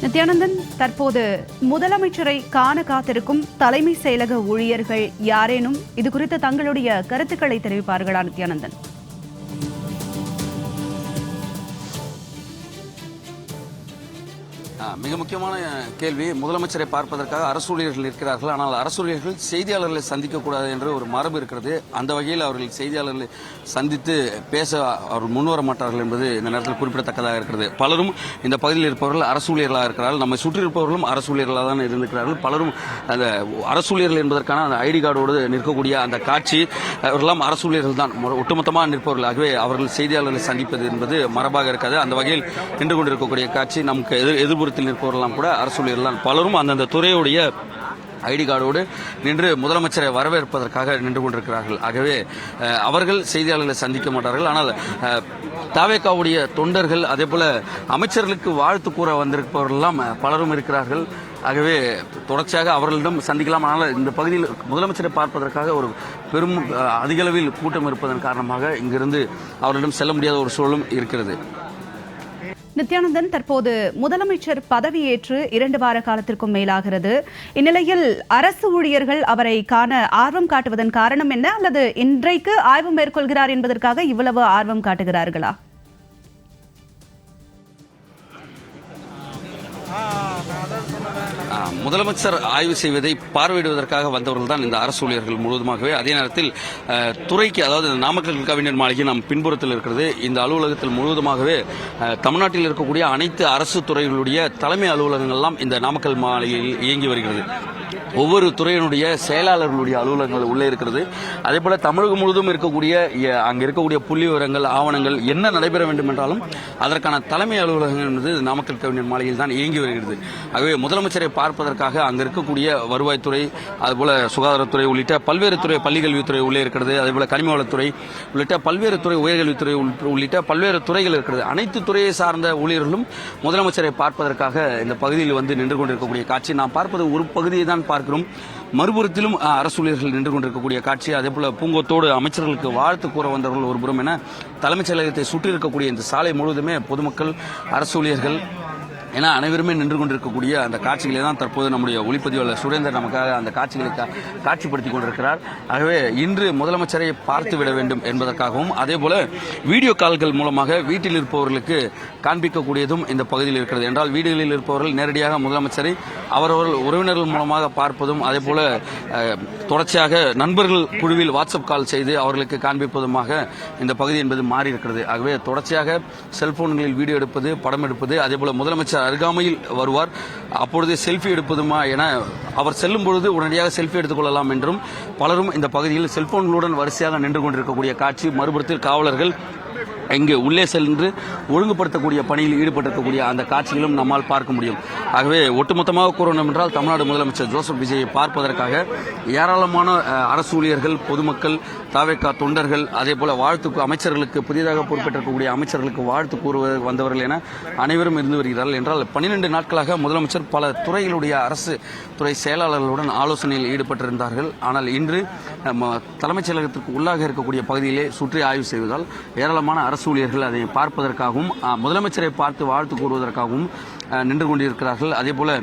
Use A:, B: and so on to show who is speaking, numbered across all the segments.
A: நித்யானந்தன், தற்போது முதலமைச்சரை காண காத்திருக்கும் தலைமை செயலக ஊழியர்கள் யாரேனும் இது குறித்து தங்களுடைய கருத்துக்களை தெரிவிப்பார்களா? நித்யானந்தன்,
B: மிக முக்கியமான கேள்வி. முதலமைச்சரை பார்ப்பதற்காக அரசு ஊழியர்கள் இருக்கிறார்கள். ஆனால் அரசு ஊழியர்கள் செய்தியாளர்களை சந்திக்கக்கூடாது என்று ஒரு மரபு இருக்கிறது. அந்த வகையில் அவர்கள் செய்தியாளர்களை சந்தித்து பேச அவர்கள் முன்வர மாட்டார்கள் என்பது இந்த நேரத்தில் குறிப்பிடத்தக்கதாக இருக்கிறது. பலரும் இந்த பகுதியில் இருப்பவர்கள் அரசு ஊழியர்களாக இருக்கிறார்கள். நம்மை சுற்றி இருப்பவர்களும் அரசு ஊழியர்களாக தான் இருந்திருக்கிறார்கள். பலரும் அந்த அரசு ஊழியர்கள் என்பதற்கான அந்த ஐடி கார்டோடு நிற்கக்கூடிய அந்த காட்சி, அவர்களெல்லாம் அரசு ஊழியர்கள் தான் ஒட்டுமொத்தமாக நிற்பவர்களாகவே அவர்கள் செய்தியாளர்களை சந்திப்பது என்பது மரபாக இருக்காது. அந்த வகையில் நின்று கொண்டிருக்கக்கூடிய காட்சி நமக்கு எதிர்ப்புறத்தில் நிற்பவர்களெல்லாம் கூட அரசு ஊழியர்கள். பலரும் அந்தந்த துறையுடைய ஐடி கார்டோடு நின்று முதலமைச்சரை வரவேற்பதற்காக நின்று கொண்டிருக்கிறார்கள். ஆகவே அவர்கள் செய்தியாளர்களை சந்திக்க மாட்டார்கள். ஆனால் தாவேகாவுடைய தொண்டர்கள், அதே போல அமைச்சர்களுக்கு வாழ்த்து கூற வந்திருப்பவர்களெல்லாம் பலரும் இருக்கிறார்கள். ஆகவே தொடர்ச்சியாக அவர்களிடம் சந்திக்கலாம். ஆனால் இந்த பகுதியில் முதலமைச்சரை பார்ப்பதற்காக ஒரு பெரும் அதிகளவில் கூட்டம் இருப்பதன் காரணமாக இங்கிருந்து அவர்களிடம் செல்ல முடியாத ஒரு சூழலும் இருக்கிறது.
A: நித்யானந்தன், தற்போது முதலமைச்சர் பதவியேற்று 2 வார காலத்திற்கும் மேலாகிறது. இந்நிலையில் அரசு ஊழியர்கள் அவரை காண ஆர்வம் காட்டுவதன் காரணம் என்ன? அல்லது இன்றைக்கு ஆய்வு மேற்கொள்கிறார் என்பதற்காக இவ்வளவு ஆர்வம் காட்டுகிறார்களா?
B: முதலமைச்சர் ஆய்வு செய்வதை பார்வையிடுவதற்காக வந்தவர்கள் தான் இந்த அரசு ஊழியர்கள் முழுவதுமாகவே. அதே நேரத்தில் துறைக்கு, அதாவது நாமக்கல் கவிஞர் மாளிகை நம் பின்புறத்தில் இருக்கிறது. இந்த அலுவலகத்தில் முழுவதுமாகவே தமிழ்நாட்டில் இருக்கக்கூடிய அனைத்து அரசு துறைகளுடைய தலைமை அலுவலகங்கள்லாம் இந்த நாமக்கல் மாளிகையில் இயங்கி வருகிறது. ஒவ்வொரு துறையினுடைய செயலாளர்களுடைய அலுவலகங்கள் உள்ளே இருக்கிறது. அதே போல தமிழகம் முழுவதும் இருக்கக்கூடிய அங்கே இருக்கக்கூடிய புள்ளி விவரங்கள், ஆவணங்கள் என்ன நடைபெற வேண்டும் என்றாலும் அதற்கான தலைமை அலுவலகங்கள் என்பது நாமக்கல் கவிஞர் மாளிகையில் தான் இயங்கி வருகிறது. ஆகவே முதலமைச்சரை பார்ப்பதற்காக அங்கு இருக்கக்கூடிய வருவாய்த்துறை, அதுபோல சுகாதாரத்துறை உள்ளிட்ட பல்வேறு துறை, பள்ளிக்கல்வித்துறை உள்ளே இருக்கிறது. அதேபோல கனிமவளத்துறை உள்ளிட்ட பல்வேறு துறை, உயர்கல்வித்துறை உள்ளிட்ட பல்வேறு துறைகள் இருக்கிறது. அனைத்து துறையை சார்ந்த ஊழியர்களும் முதலமைச்சரை பார்ப்பதற்காக இந்த பகுதியில் வந்து நின்று கொண்டிருக்கக்கூடிய காட்சி நாம் பார்ப்பது ஒரு பகுதியை தான் பார்க்கிறோம். மறுபுறத்திலும் அரசு ஊழியர்கள் நின்று கொண்டிருக்கக்கூடிய காட்சி, அதேபோல பூங்கொத்தோடு அமைச்சர்களுக்கு வாழ்த்து கூற வந்தவர்கள் ஒரு புறம் என தலைமைச் செயலகத்தை சுற்றி இருக்கக்கூடிய இந்த சாலை முழுவதுமே பொதுமக்கள், அரசு ஊழியர்கள் என அனைவருமே நின்று கொண்டிருக்கக்கூடிய அந்த காட்சிகளை தான் தற்போது நம்முடைய ஒளிப்பதிவாளர் சுரேந்தர் நமக்காக அந்த காட்சிகளை காட்சிப்படுத்திக் கொண்டிருக்கிறார். ஆகவே இன்று முதலமைச்சரை பார்த்துவிட வேண்டும் என்பதற்காகவும், அதே போல வீடியோ கால்கள் மூலமாக வீட்டில் இருப்பவர்களுக்கு காண்பிக்கக்கூடியதும் இந்த பகுதியில் இருக்கிறது. என்றால் வீடுகளில் இருப்பவர்கள் நேரடியாக முதலமைச்சரை அவரவர்கள் உறவினர்கள் மூலமாக பார்ப்பதும், அதே போல தொடர்ச்சியாக நண்பர்கள் குழுவில் வாட்ஸ்அப் கால் செய்து அவர்களுக்கு காண்பிப்பதுமாக இந்த பகுதி என்பது மாறி இருக்கிறது. ஆகவே தொடர்ச்சியாக செல்போன்களில் வீடியோ எடுப்பது, படம் எடுப்பது, அதே போல முதலமைச்சர் அருகாமையில் வருவார், அப்பொழுது செல்ஃபி எடுப்பதுமா என அவர் செல்லும் பொழுது உடனடியாக செல்ஃபி எடுத்துக் கொள்ளலாம் என்றும் பலரும் இந்த பகுதியில் செல்போன்களுடன் வரிசையாக நின்று கொண்டிருக்கக்கூடிய காட்சி, மறுபுறத்தில் காவலர்கள் இங்கு உள்ளே சென்று ஒழுங்குபடுத்தக்கூடிய பணியில் ஈடுபட்டிருக்கக்கூடிய அந்த காட்சிகளும் நம்மால் பார்க்க முடியும். ஆகவே ஒட்டுமொத்தமாக கூறணும் என்றால் தமிழ்நாடு முதலமைச்சர் ஜோசப் விஜயை பார்ப்பதற்காக ஏராளமான அரசு ஊழியர்கள், பொதுமக்கள், தாவேகா தொண்டர்கள், அதே போல வாழ்த்து அமைச்சர்களுக்கு, புதிதாக பொறுப்பேற்றிருக்கக்கூடிய அமைச்சர்களுக்கு வாழ்த்து கூறுவது வந்தவர்கள் என அனைவரும் இருந்து வருகிறார்கள். என்றால் 12 நாட்களாக முதலமைச்சர் பல துறைகளுடைய அரசு துறை செயலாளர்களுடன் ஆலோசனையில் ஈடுபட்டிருந்தார்கள். ஆனால் இன்று தலைமைச் செயலகத்திற்கு உள்ளாக இருக்கக்கூடிய பகுதியிலே சுற்றி ஆய்வு செய்வதால் ஏராளமான அரசு ஊழியர்கள் அதை பார்ப்பதற்காகவும் முதலமைச்சரை பார்த்து வாழ்த்து கூறுவதற்காகவும் நின்று கொண்டிருக்கிறார்கள். அதே போல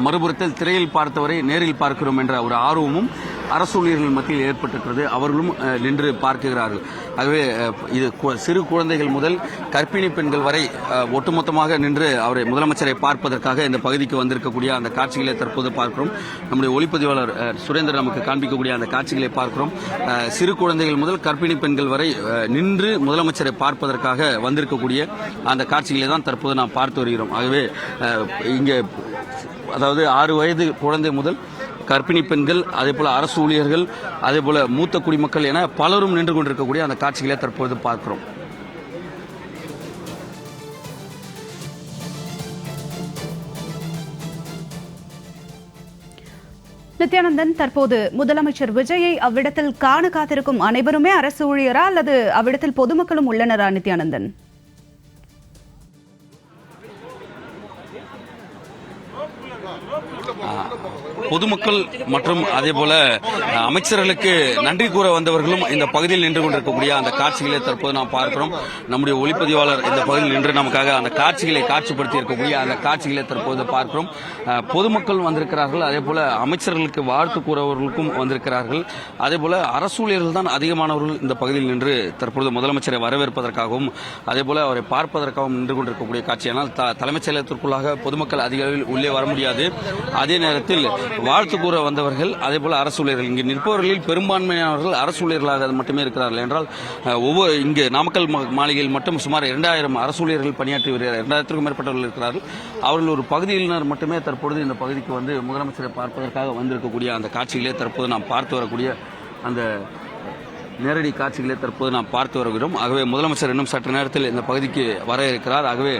B: மறுபுறத்தில் திரையில் பார்த்தவரை நேரில் பார்க்கிறோம் என்ற ஒரு ஆர்வமும் அரசு ஊழியர்கள் மத்தியில் ஏற்பட்டிருக்கிறது. அவர்களும் நின்று பார்க்கிறார்கள். ஆகவே இது சிறு குழந்தைகள் முதல் கர்ப்பிணி பெண்கள் வரை ஒட்டுமொத்தமாக நின்று அவரை முதலமைச்சரை பார்ப்பதற்காக இந்த பகுதிக்கு வந்திருக்கக்கூடிய அந்த காட்சிகளை தற்போது பார்க்கிறோம். நம்முடைய ஒளிப்பதிவாளர் சுரேந்தர் நமக்கு காண்பிக்கக்கூடிய அந்த காட்சிகளை பார்க்கிறோம். சிறு குழந்தைகள் முதல் கர்ப்பிணி பெண்கள் வரை நின்று முதலமைச்சரை பார்ப்பதற்காக வந்திருக்கக்கூடிய அந்த காட்சிகளை தான் தற்போது நாம் பார்த்து வருகிறோம். ஆகவே இங்கே அதாவது 6 வயது குழந்தை முதல் கர்ப்பிணி பெண்கள், அதே போல அரசு ஊழியர்கள், அதே போல மூத்த குடிமக்கள் என பலரும் நின்று கொண்டிருக்கக்கூடிய அந்த காட்சிகளை தற்போது பார்க்கிறோம்.
A: நித்யானந்தன், தற்போது முதலமைச்சர் விஜயை அவ்விடத்தில் காண காத்திருக்கும் அனைவருமே அரசு ஊழியரா அல்லது அவ்விடத்தில் பொதுமக்களும் உள்ளனரா? நித்யானந்தன்,
B: பொதுமக்கள் மற்றும் அதே போல அமைச்சர்களுக்கு நன்றி கூற வந்தவர்களும் இந்த பகுதியில் நின்று கொண்டிருக்கக்கூடிய அந்த காட்சிகளை தற்போது நாம் பார்க்கிறோம். நம்முடைய ஒளிப்பதிவாளர் இந்த பகுதியில் நின்று நமக்காக அந்த காட்சிகளை காட்சிப்படுத்தி இருக்கக்கூடிய அந்த காட்சிகளை தற்போது பார்க்கிறோம். பொதுமக்கள் வந்திருக்கிறார்கள், அதே போல அமைச்சர்களுக்கு வாழ்த்து கூறவர்களுக்கும் வந்திருக்கிறார்கள். அதே போல அரசூழியர்கள் தான் அதிகமானவர்கள் இந்த பகுதியில் நின்று தற்போது முதலமைச்சரை வரவேற்பதற்காகவும் அதே போல அவரை பார்ப்பதற்காகவும் நின்று கொண்டிருக்கக்கூடிய காட்சி. ஆனால் தலைமைச் செயலகத்திற்குள்ளாக பொதுமக்கள் அதிக அளவில் உள்ளே வர முடியாது. அதே நேரத்தில் வாழ்த்து கூற வந்தவர்கள் அதே போல அரசூழியர்கள், இங்கு நிற்பவர்களில் பெரும்பான்மையானவர்கள் அரசூழியர்களாக மட்டுமே இருக்கிறார்கள். என்றால் இங்கு நாமக்கல் மாளிகையில் மட்டும் சுமார் 2000 அரசூழியர்கள் பணியாற்றி வருகிறார். 2000க்கும் மேற்பட்டவர்கள் இருக்கிறார்கள். அவர்கள் ஒரு பகுதியினர் மட்டுமே தற்பொழுது இந்த பகுதிக்கு வந்து முதலமைச்சரை பார்ப்பதற்காக வந்திருக்கக்கூடிய அந்த காட்சிகளே தற்போது நாம் பார்த்து வரக்கூடிய அந்த நேரடி காட்சிகளை தற்போது நாம் பார்த்து வருகிறோம். ஆகவே முதலமைச்சர் இன்னும் சற்று நேரத்தில் இந்த பகுதிக்கு வர இருக்கிறார். ஆகவே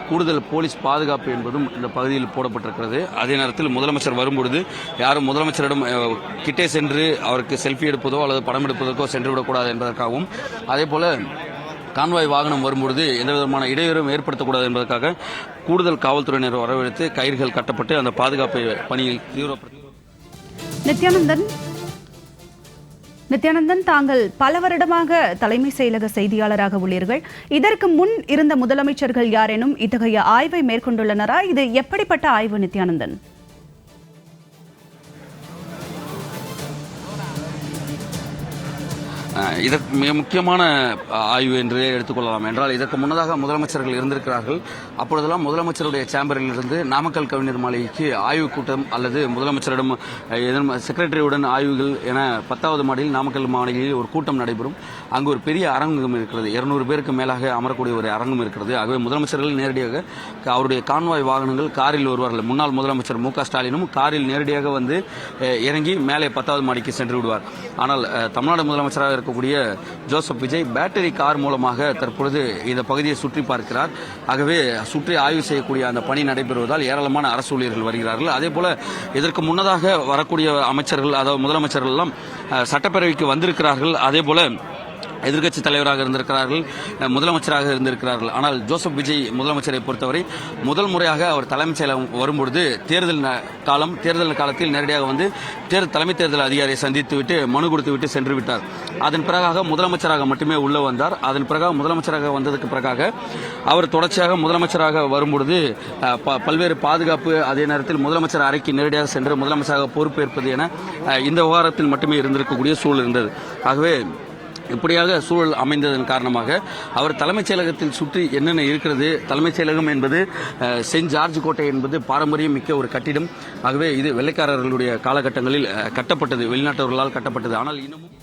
B: கூடுதல் போலீஸ் பாதுகாப்பு என்பதும் இந்த பகுதியில் போடப்பட்டிருக்கிறது. அதே நேரத்தில் முதலமைச்சர் வரும்பொழுது யாரும் முதலமைச்சரிடம் கிட்டே சென்று அவருக்கு செல்ஃபி எடுப்பதோ அல்லது படம் எடுப்பதற்கோ சென்று விடக்கூடாது என்பதற்காகவும் அதே போல கான்வாய் வாகனம் வரும்பொழுது எந்த விதமான இடையூறும் ஏற்படுத்தக்கூடாது என்பதற்காக கூடுதல் காவல்துறையினர் வரவழைத்து கயிறுகள் கட்டப்பட்டு அந்த பாதுகாப்பு பணியில் தீவிரப்படுத்தி.
A: நித்யானந்தன், தாங்கள் பல வருடமாக தலைமை செயலக செய்தியாளராக உள்ளீர்கள். இதற்கு முன் இருந்த முதலமைச்சர்கள் யாரேனும் இத்தகைய ஆய்வை மேற்கொண்டுள்ளனரா? இது எப்படிப்பட்ட ஆய்வு நித்யானந்தன்?
B: இதற்கு மிக முக்கியமான ஆய்வு என்றே எடுத்துக்கொள்ளலாம். என்றால் இதற்கு முன்னதாக முதலமைச்சர்கள் இருந்திருக்கிறார்கள். அப்பொழுதெல்லாம் முதலமைச்சருடைய சேம்பரில் இருந்து நாமக்கல் கவிஞர் மாளிகைக்கு ஆய்வுக் கூட்டம் அல்லது முதலமைச்சரிடம் செக்ரட்டரியுடன் ஆய்வுகள் என 10வது மாடியில் நாமக்கல் மாளிகையில் ஒரு கூட்டம் நடைபெறும். அங்கு ஒரு பெரிய அரங்கம் இருக்கிறது. 200 பேருக்கு மேலாக அமரக்கூடிய ஒரு அரங்கம் இருக்கிறது. ஆகவே முதலமைச்சர்கள் நேரடியாக அவருடைய கான்வாய் வாகனங்கள் காரில் வருவார்கள். முன்னாள் முதலமைச்சர் மு க ஸ்டாலினும் காரில் நேரடியாக வந்து இறங்கி மேலே 10வது மாடிக்கு சென்று விடுவார். ஆனால் தமிழ்நாடு முதலமைச்சராக இருக்கக்கூடிய ஜோசப் விஜய் பேட்டரி கார் மூலமாக தற்பொழுது இந்த பகுதியை சுற்றி பார்க்கிறார். ஆகவே சுற்றி ஆய்வு செய்யக்கூடிய அந்த பணி நடைபெறுவதால் ஏராளமான அரசு ஊழியர்கள் வருகிறார்கள். அதே போல இதற்கு முன்னதாக வரக்கூடிய அமைச்சர்கள் அதாவது முதலமைச்சர்கள் எல்லாம் சட்டப்பேரவைக்கு வந்திருக்கிறார்கள். அதே போல எதிர்க்கட்சி தலைவராக இருந்திருக்கிறார்கள், முதலமைச்சராக இருந்திருக்கிறார்கள். ஆனால் ஜோசப் விஜய் முதலமைச்சரை பொறுத்தவரை முதல் முறையாக அவர் தலைமைச் செயலகம் வரும்பொழுது தேர்தல் காலத்தில் நேரடியாக வந்து தலைமை தேர்தல் அதிகாரியை சந்தித்துவிட்டு மனு கொடுத்துவிட்டு சென்று விட்டார். அதன் பிறகாக முதலமைச்சராக மட்டுமே உள்ள வந்தார். அதன் பிறகு முதலமைச்சராக வந்ததுக்கு பிறகாக அவர் தொடர்ச்சியாக முதலமைச்சராக வரும்பொழுது பல்வேறு பாதுகாப்பு, அதே நேரத்தில் முதலமைச்சர் அறைக்கு நேரடியாக சென்று முதலமைச்சராக பொறுப்பேற்பது என இந்த விவகாரத்தில் மட்டுமே இருந்திருக்கக்கூடிய சூழல் இருந்தது. ஆகவே இப்படியாக சூழல் அமைந்ததன் காரணமாக அவர் தலைமைச் செயலகத்தில் சுற்றி என்னென்ன இருக்கிறது, தலைமைச் செயலகம் என்பது செயின்ட் ஜார்ஜ் கோட்டை என்பது பாரம்பரியம் மிக்க ஒரு கட்டிடம். ஆகவே இது வெள்ளைக்காரர்களுடைய காலகட்டங்களில் கட்டப்பட்டது, வெளிநாட்டவர்களால் கட்டப்பட்டது. ஆனால் இன்னமும்